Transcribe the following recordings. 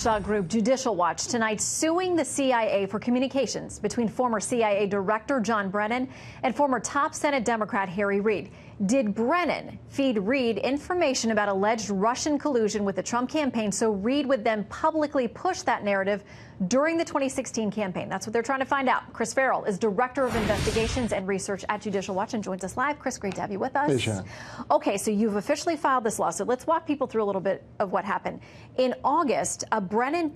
Group Judicial Watch tonight suing the CIA for communications between former CIA Director John Brennan and former top Senate Democrat Harry Reid. Did Brennan feed Reid information about alleged Russian collusion with the Trump campaign so Reid would then publicly push that narrative during the 2016 campaign? That's what they're trying to find out. Chris Farrell is Director of Investigations and Research at Judicial Watch and joins us live. Chris, great to have you with us. Hey, Shannon. Okay, so you've officially filed this lawsuit. Let's walk people through a little bit of what happened. In August, Brennan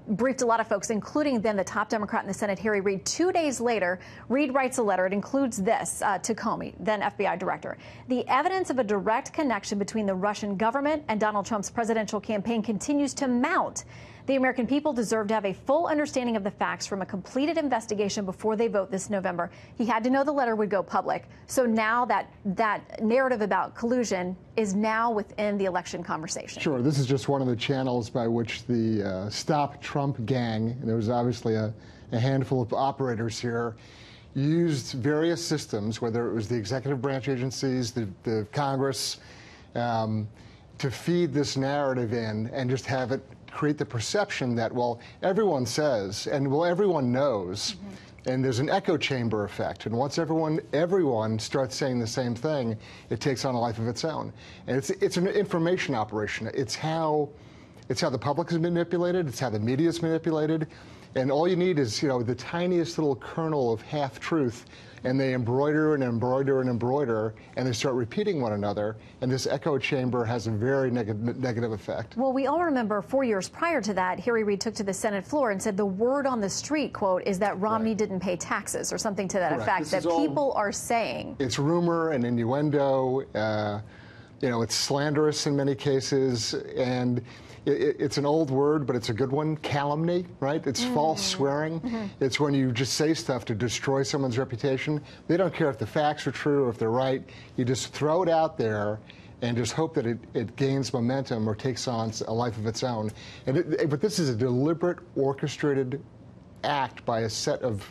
briefed a lot of folks, including then the top Democrat in the Senate, Harry Reid. 2 days later, Reid writes a letter. It includes this to Comey, then FBI director. The evidence of a direct connection between the Russian government and Donald Trump's presidential campaign continues to mount. The American people deserve to have a full understanding of the facts from a completed investigation before they vote this November. He had to know the letter would go public. So now that narrative about collusion is now within the election conversation. Sure. This is just one of the channels by which the Stop Trump gang, and there was obviously a handful of operators here, used various systems, whether it was the executive branch agencies, the Congress, to feed this narrative in and just have it create the perception that, well, everyone says and, well, everyone knows. And there's an echo chamber effect. And once everyone starts saying the same thing, it takes on a life of its own. And it's an information operation. It's how the public is manipulated. It's how the media is manipulated. And all you need is, the tiniest little kernel of half-truth, and they embroider and embroider and embroider, and they start repeating one another, and this echo chamber has a very negative effect. Well, we all remember 4 years prior to that, Harry Reid took to the Senate floor and said the word on the street, quote, is that Romney didn't pay taxes, or something to that effect, that people are saying. It's rumor and innuendo, it's slanderous in many cases, and it's an old word, but it's a good one, calumny, right? It's false swearing. It's when you just say stuff to destroy someone's reputation. They don't care if the facts are true or if they're right. You just throw it out there and just hope that it gains momentum or takes on a life of its own. But this is a deliberate, orchestrated act by a set of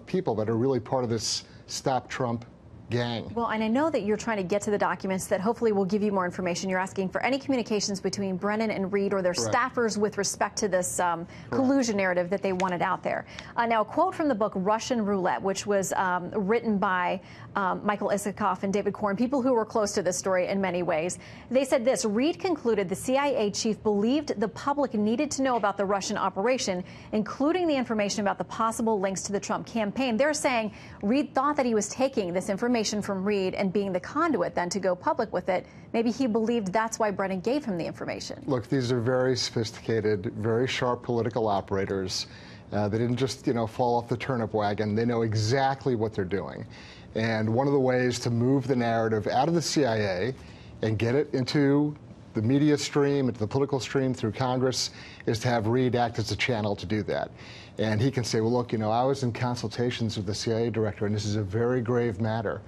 people that are really part of this Stop Trump gang. Well, and I know that you're trying to get to the documents that hopefully will give you more information. You're asking for any communications between Brennan and Reid or their staffers with respect to this collusion narrative that they wanted out there. Now, a quote from the book Russian Roulette, which was written by Michael Isikoff and David Corn, people who were close to this story in many ways. They said this: Reid concluded the CIA chief believed the public needed to know about the Russian operation, including the information about the possible links to the Trump campaign. They're saying Reid thought that he was taking this information from Reid and being the conduit then to go public with it. Maybe he believed that's why Brennan gave him the information. Look, these are very sophisticated, very sharp political operators. They didn't just, fall off the turnip wagon. They know exactly what they're doing. And one of the ways to move the narrative out of the CIA and get it into the media stream, into the political stream through Congress, is to have Reid act as a channel to do that. And he can say, well, look, I was in consultations with the CIA director, and this is a very grave matter.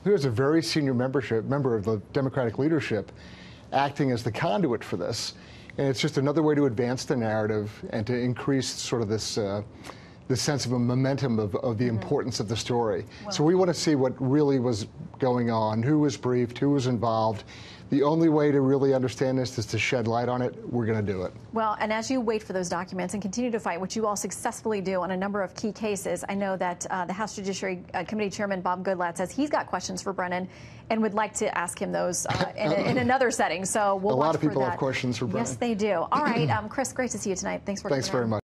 Here's a very senior member of the Democratic leadership acting as the conduit for this. And it's just another way to advance the narrative and to increase sort of this sense of a momentum of the importance of the story. Well, so we want to see what really was going on, who was briefed, who was involved. The only way to really understand this is to shed light on it. We're going to do it. Well, and as you wait for those documents and continue to fight, which you all successfully do on a number of key cases, I know that the House Judiciary Committee Chairman Bob Goodlatte says he's got questions for Brennan and would like to ask him those in another setting. So we'll watch for that. A lot of people have questions for Brennan. Yes, they do. All right, Chris, great to see you tonight. Thanks for coming. Thanks very much.